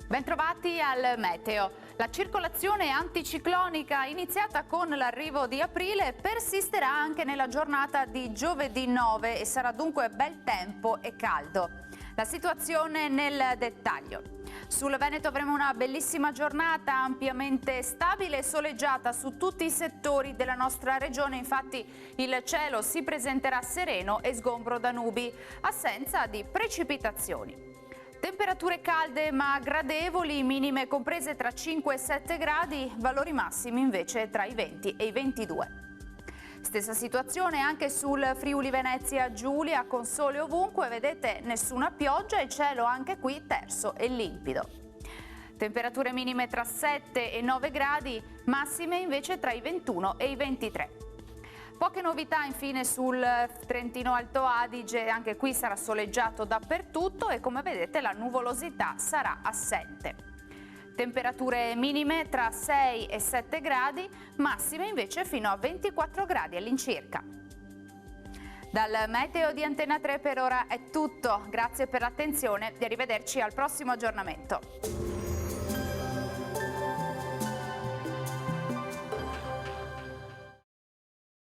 Bentrovati al meteo. La circolazione anticiclonica iniziata con l'arrivo di aprile persisterà anche nella giornata di giovedì 9 e sarà dunque bel tempo e caldo. La situazione nel dettaglio. Sul Veneto avremo una bellissima giornata ampiamente stabile e soleggiata su tutti i settori della nostra regione, infatti il cielo si presenterà sereno e sgombro da nubi, assenza di precipitazioni. Temperature calde ma gradevoli, minime comprese tra 5 e 7 gradi, valori massimi invece tra i 20 e i 22. Stessa situazione anche sul Friuli Venezia Giulia, con sole ovunque, vedete nessuna pioggia e cielo anche qui terso e limpido. Temperature minime tra 7 e 9 gradi, massime invece tra i 21 e i 23. Poche novità infine sul Trentino Alto Adige, anche qui sarà soleggiato dappertutto e come vedete la nuvolosità sarà assente. Temperature minime tra 6 e 7 gradi, massime invece fino a 24 gradi all'incirca. Dal meteo di Antena 3 per ora è tutto, grazie per l'attenzione e arrivederci al prossimo aggiornamento.